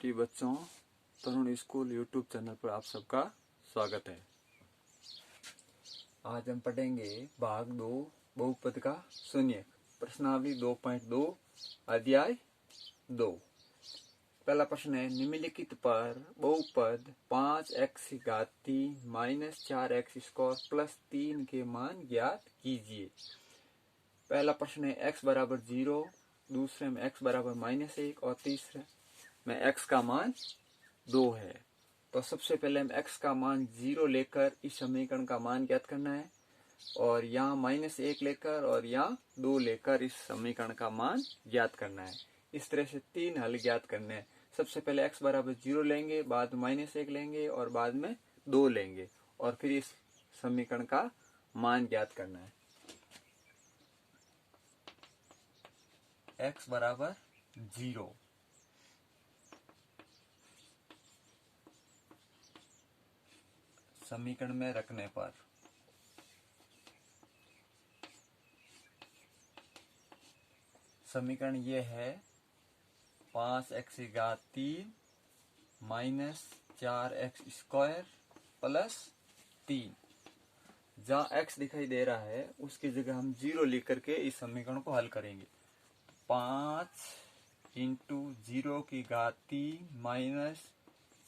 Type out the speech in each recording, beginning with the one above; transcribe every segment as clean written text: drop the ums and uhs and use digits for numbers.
प्रिय बच्चों, तरुण school YouTube channel पर आप सबका स्वागत है। आज हम पढ़ेंगे भाग 2 बहुपद का शून्य प्रश्नावली 2.2 अध्याय 2। पहला प्रश्न है, निम्नलिखित पर बहुपद 5x³ - 4x² + 3 के मान ज्ञात कीजिए। पहला प्रश्न है x बराबर 0, दूसरे में x बराबर -1 और तीसरे में x का मान 2 है। तो सबसे पहले हम x का मान 0 लेकर इस समीकरण का मान ज्ञात करना है और यहाँ -1 लेकर और यहाँ 2 लेकर इस समीकरण का मान ज्ञात करना है। इस तरह से 3 हल ज्ञात करने हैं। सबसे पहले x बराबर 0 लेंगे, बाद में -1 लेंगे और बाद में 2 लेंगे और फिर इस समीकरण का मान ज्ञात करना है। x बराबर 0, समीकरण में रखने पर समीकरण ये है 5x³ - 4x² + 3। जहाँ x दिखाई दे रहा है उसकी जगह हम 0 लिख करके इस समीकरण को हल करेंगे। 5 × 0⁻³ -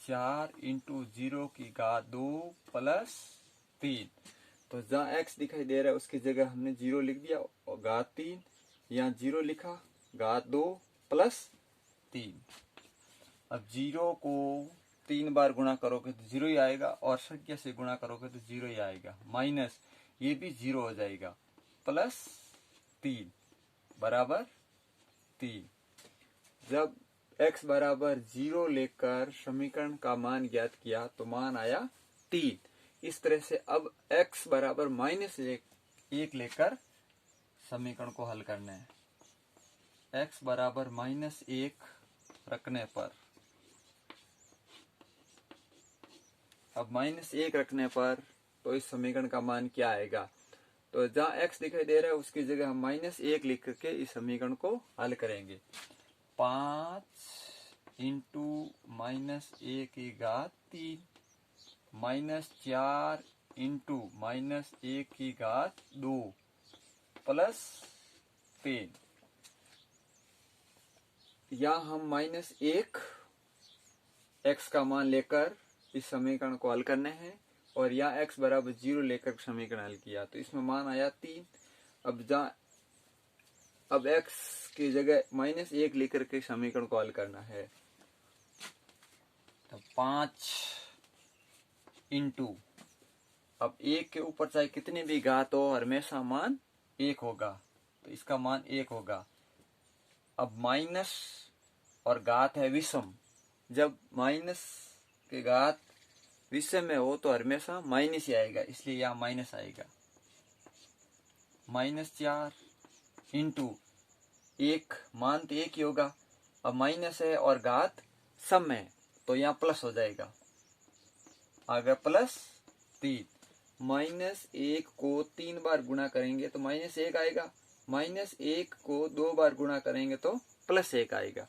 4 × 0⁻² + 3। तो जहाँ x दिखाई दे रहा है उसकी जगह हमने 0 लिख दिया और (3) यहाँ 0 लिखा, (2) + 3। अब 0 को 3 बार गुणा करोगे तो 0 ही आएगा और संख्या से गुणा करोगे तो 0 ही आएगा, माइनस ये भी 0 हो जाएगा, +3 बराबर 3। जब x बराबर 0 लेकर समीकरण का मान ज्ञात किया तो मान आया 3। इस तरह से अब x बराबर -1 लेकर समीकरण को हल करना है। x बराबर -1 रखने पर, अब -1 रखने पर तो इस समीकरण का मान क्या आएगा? तो जहाँ x दिखाई दे रहा है उसकी जगह हम -1 लिख करके इस समीकरण को हल करेंगे। 5 × -1⁻³ - 4 × -1⁻² + 3। यहाँ हम -1 x का मान लेकर इस समीकरण को हल करने हैं और यहाँ x बराबर 0 लेकर समीकरण हल किया तो इसमें मान आया 3। अब x की जगह -1 लेकर के समीकरण को हल करना है। तो 5 × अब 1 के ऊपर चाहे कितनी भी घात हो हमेशा मान 1 होगा, तो इसका मान 1 होगा। अब माइनस और घात है विषम, जब माइनस के घात विषम में हो तो हमेशा माइनस ही आएगा, इसलिए यहाँ माइनस आएगा। -4 × 1, मान तो 1 ही होगा। अब माइनस है और घात सम है तो यहाँ प्लस हो जाएगा, आ गया +3। -1 को 3 बार गुणा करेंगे तो -1 आएगा, -1 को 2 बार गुणा करेंगे तो +1 आएगा।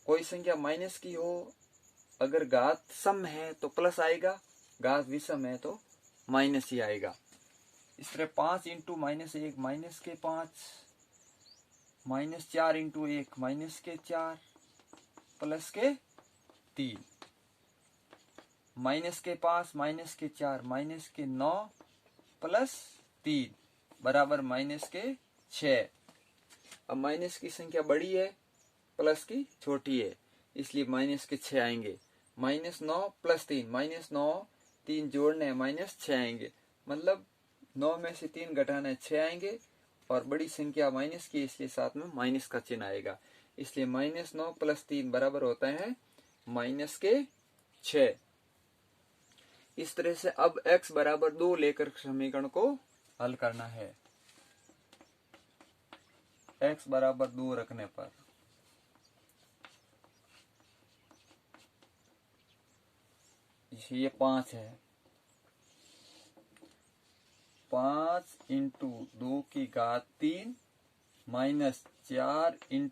कोई संख्या माइनस की हो, अगर घात सम है तो प्लस आएगा, घात विषम है तो माइनस ही आएगा। इस तरह 5 × -1 -5, -4 × 1 -4 +3, -5 -4 -9 +3 बराबर -6। अब माइनस की संख्या बड़ी है, प्लस की छोटी है, इसलिए -6 आएंगे। -9 + 3, -9 3 जोड़ने हैं -6 आएंगे, मतलब 9 में से 3 घटाना है 6 आएंगे और बड़ी संख्या माइनस की इसलिए साथ में माइनस का चिन्ह आएगा, इसलिए -9 + 3 बराबर होता है -6। इस तरह से अब x बराबर 2 लेकर समीकरण को हल करना है। x बराबर 2 रखने पर ये 5 है, 5 × 2⁻³ - 4 ×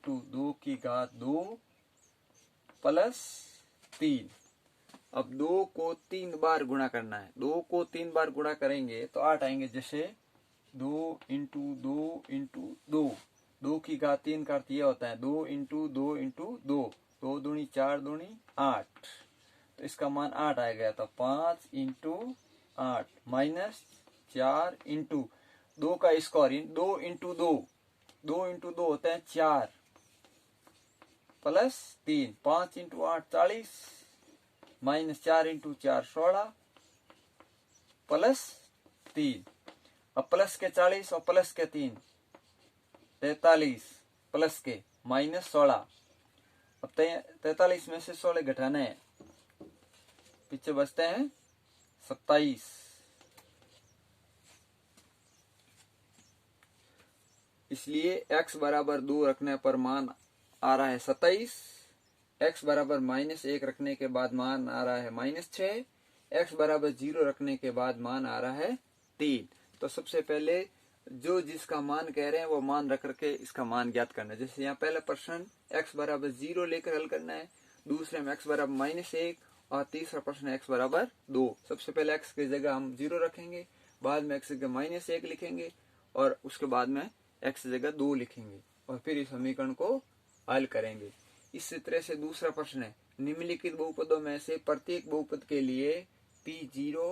2⁻² प्लस 3। अब 2 को 3 बार गुणा करना है। 2 को 3 बार गुणा करेंगे तो 8 आएंगे। जैसे 2 इंटू 2 इंटू 2, 2 की घात 3 का अर्थ यह होता है 2 इंटू 2 इंटू 2, 2 दूनी 4 दूनी 8, तो इसका मान 8 आ गया। तो 5 इंटू 8 माइनस 4 इंटू 2 का स्क्वायर, 2 इंटू 2, 2 इंटू 2 होता है 4 plus 3, 5 into 8 40 minus 4 into 4 16 plus 3। अब प्लस के 40 और प्लस के 3 43 प्लस के माइनस 16। अब 43 में से 16 घटाना है, पीछे बचते हैं 27। इसलिए x बराबर 2 रखने पर मान आ रहा है 27, x बराबर -1 रखने के बाद मान आ रहा है -6, x बराबर 0 रखने के बाद मान आ रहा है 3। तो सबसे पहले जो जिसका मान कह रहे हैं वो मान रख करके इसका मान ज्ञात करना है। जैसे यहाँ पहला प्रश्न x बराबर 0 लेकर हल करना है, दूसरे में x बराबर -1 और तीसरा प्रश्न x बराबर 2। सबसे पहले x की जगह हम 0 रखेंगे, बाद में x की जगह -1 लिखेंगे और उसके बाद में x की जगह 2 लिखेंगे और फिर इस समीकरण को हल करेंगे। इसी तरह से दूसरा प्रश्न है, निम्नलिखित बहुपदों में से प्रत्येक बहुपद के लिए P0,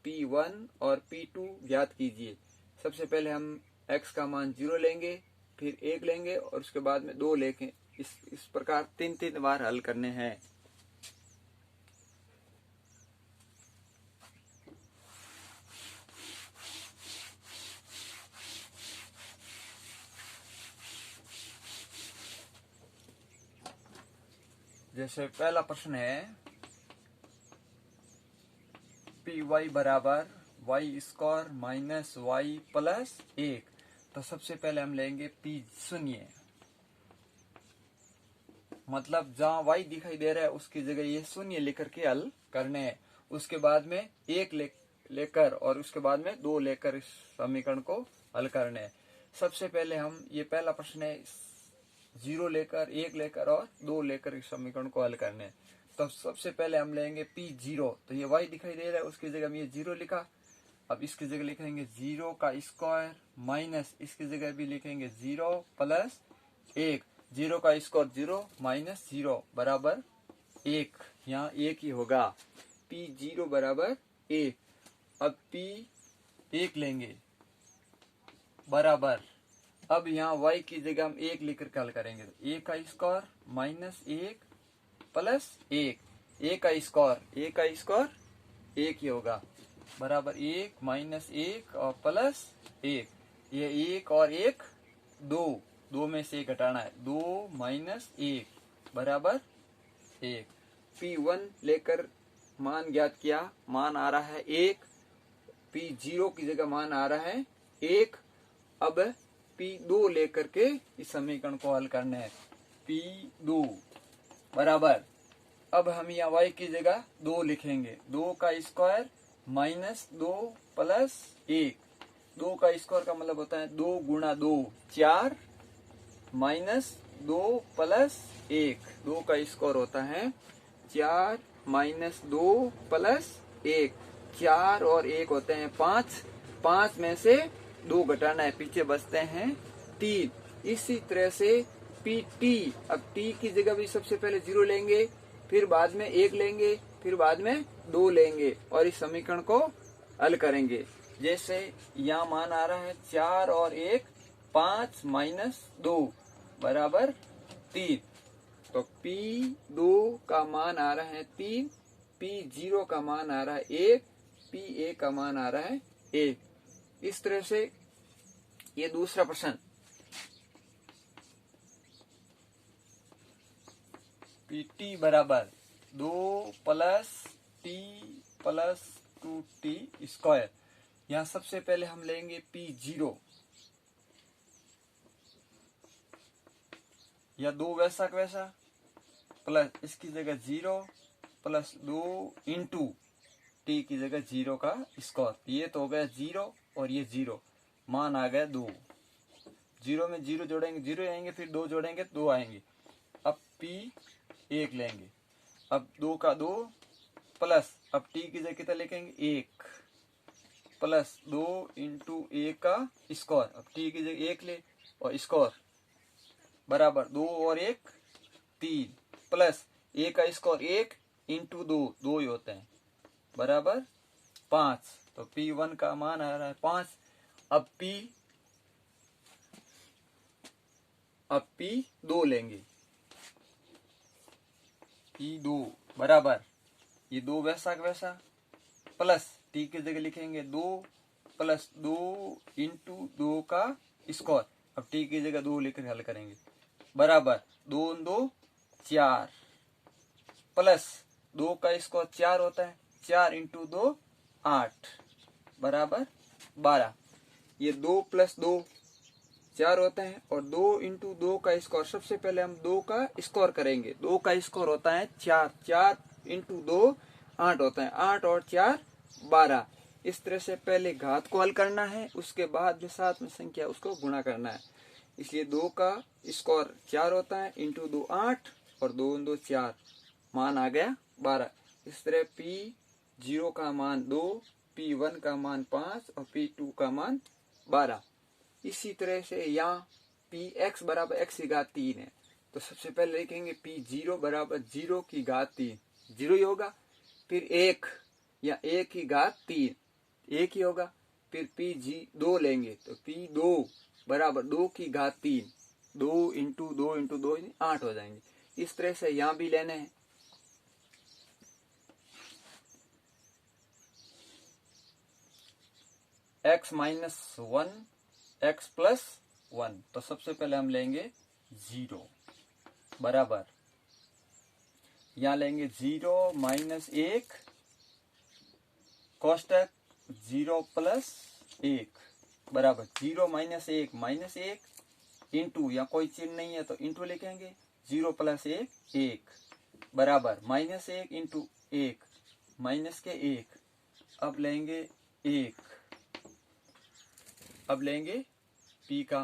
P1 और P2 ज्ञात कीजिए। सबसे पहले हम x का मान 0 लेंगे, फिर 1 लेंगे और उसके बाद में 2 लेंगे। इस प्रकार 3 बार हल करने हैं। जैसे पहला प्रश्न है Py बराबर y square minus y plus 1। तो सबसे पहले हम लेंगे P0, मतलब जहां y दिखाई दे रहा है उसकी जगह ये 0 लेकर के हल करने हैं। उसके बाद में 1 लेकर और उसके बाद में 2 लेकर इस समीकरण को हल करने हैं। सबसे पहले हम ये पहला प्रश्न है 0 लेकर, 1 लेकर और 2 लेकर इस समीकरण को हल करने हैं। तो सबसे पहले हम लेंगे P0, तो ये y दिखाई दे रहा है उसकी जगह में ये 0 लिखा। अब इसकी जगह लिखेंगे 0 का स्क्वायर माइनस इसकी जगह भी लिखेंगे 0 प्लस 1, 0 का स्क्वायर 0 माइनस 0 बराबर 1, यहाँ 1 ही होगा। P0 बराबर 1। अब P1 लेंगे बराबर, अब यहाँ y की जगह हम 1 लेकर हल करेंगे। तो 1 का स्क्वायर माइनस 1 प्लस 1, 1 का स्क्वायर 1 ही होगा बराबर 1 माइनस 1 और प्लस 1। ये 1 और 1 2 में से घटाना है, 2 माइनस 1 बराबर 1। P1 लेकर मान ज्ञात किया, मान आ रहा है 1। P0 की जगह मान आ रहा है 1। अब P2 लेकर के इस समीकरण को हल करना है। P2 बराबर, अब हम यहाँ y की जगह 2 लिखेंगे, 2 का स्क्वायर माइनस 2 प्लस 1, 2 का स्क्वायर का मतलब होता है 2 गुणा 2 4 माइनस 2 प्लस 1, 2 का स्क्वायर होता है 4 माइनस 2 प्लस 1, 4 और 1 होते हैं 5, 5 में से 2 घटाना है, पीछे बचते हैं 3। इसी तरह से Pt, अब t की जगह भी सबसे पहले 0 लेंगे, फिर बाद में 1 लेंगे, फिर बाद में 2 लेंगे और इस समीकरण को हल करेंगे। जैसे यहाँ मान आ रहा है 4 और 1 5 माइनस 2 बराबर 3। तो P2 का मान आ रहा है 3, P0 का मान आ रहा है 1, P1 का मान आ रहा है 1। इस तरह से ये दूसरा प्रश्न Pt बराबर 2 plus t plus 2t square. यहाँ सबसे पहले हम लेंगे P0, या 2 वैसा का वैसा प्लस इसकी जगह 0 प्लस 2 इंटू t की जगह 0 का स्क्वायर। ये तो हो गया 0 और ये 0, मान आ गया 2। 0 में 0 जोड़ेंगे 0 आएंगे, फिर 2 जोड़ेंगे 2 आएंगे। अब P 1 लेंगे। अब 2 का 2 प्लस, अब t की जगह कितना लिखेंगे 1 प्लस 2 इंटू a का स्क्वायर। अब t की जगह 1 ले और स्क्वायर बराबर 2 और 1 3 प्लस a का स्क्वायर 1 इंटू 2 2 ही होते हैं बराबर 5। तो p1 का मान आ रहा है 5। अब p2 लेंगे। p2 बराबर ये 2 वैसा का वैसा प्लस t की जगह लिखेंगे 2 प्लस 2 इंटू 2 का स्क्वायर। अब t की जगह 2 लेकर हल करेंगे बराबर 2 2 4 प्लस 2 का स्क्वायर 4 होता है 4 इंटू 2 8 बराबर 12। ये 2 प्लस 2 4 होता है और 2 इंटू 2 का स्क्वायर। सबसे पहले हम 2 का स्क्वायर करेंगे। 2 का स्क्वायर होता है 4 4 इंटू 2 8 होता है 8 और 4 12। इस तरह से पहले घात को हल करना है, उसके बाद जो साथ में संख्या उसको गुणा करना है। इसलिए 2 का स्क्वायर 4 होता है इंटू 2 8 और 2 2 4 मान आ गया 12। इस तरह p0 का मान 2, p1 का मान 5 और p2 का मान 12। इसी तरह से यहाँ px बराबर x की घात 3 है, तो सबसे पहले लिखेंगे p0 बराबर 0 की घात 3 0 ही होगा। फिर 1 या 1 की घात 3 1 ही होगा। फिर p2 लेंगे तो p2 बराबर 2 की घात 3 2 इंटू 2 इंटू 2 8 हो जाएंगे। इस तरह से यहाँ भी लेने हैं। x माइनस 1 x प्लस 1, तो सबसे पहले हम लेंगे 0 बराबर यहाँ लेंगे 0 माइनस 1 कोष्टक 0 प्लस 1 बराबर 0 माइनस 1 इंटू, या कोई चिन्ह नहीं है तो इंटू लिखेंगे 0 प्लस 1 1 बराबर माइनस 1 इंटू 1 माइनस के 1। अब लेंगे 1, अब लेंगे p का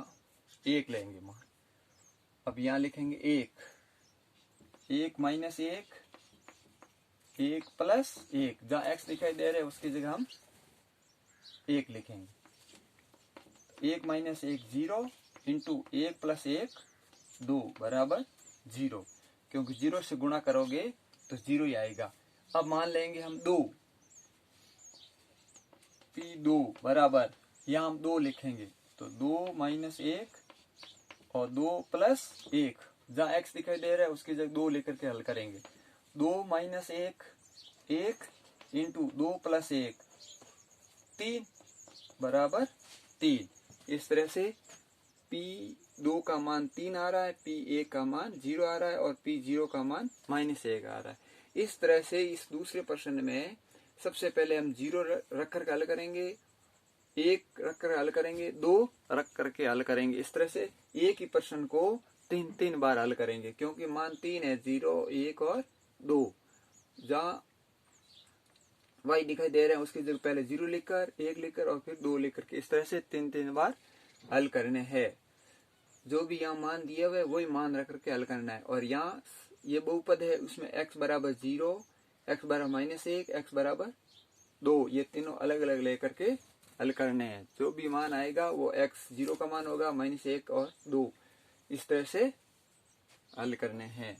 1 लेंगे मान। अब यहाँ लिखेंगे 1 माइनस 1 1 प्लस 1, जहाँ x दिखाई दे रहे हैं उसकी जगह हम 1 लिखेंगे। 1 माइनस 1 0 इंटू 1 प्लस 1 2 बराबर 0, क्योंकि 0 से गुणा करोगे तो 0 ही आएगा। अब मान लेंगे हम 2, p2 बराबर यहाँ हम 2 लिखेंगे तो 2 माइनस 1 और 2 प्लस 1, जहाँ x दिखाई दे रहा है उसकी जगह 2 लेकर के हल करेंगे। 2 माइनस 1 1 इंटू 2 प्लस 1 3 बराबर 3। इस तरह से p2 का मान 3 आ रहा है, p1 का मान 0 आ रहा है और p0 का मान -1 आ रहा है। इस तरह से इस दूसरे प्रश्न में सबसे पहले हम 0 रख कर हल करेंगे, 1 रख कर हल करेंगे, 2 रख करके हल करेंगे। इस तरह से एक ही प्रश्न को 3 बार हल करेंगे, क्योंकि मान 3 है 0 1 और 2। जहाँ y दिखाई दे रहे हैं उसकी जगह पहले 0 लिखकर 1 लिखकर और फिर 2 लिखकर के इस तरह से 3 बार हल करने हैं। जो भी यहाँ मान दिए हुए वही मान रख करके हल करना है। और यहाँ ये बहुपद है, उसमें x बराबर 0, x बराबर -1, x बराबर 2, ये तीनों अलग अलग लेकर के हल करने हैं। जो भी मान आएगा वो x 0 का मान होगा, -1 और 2, इस तरह से हल करने हैं।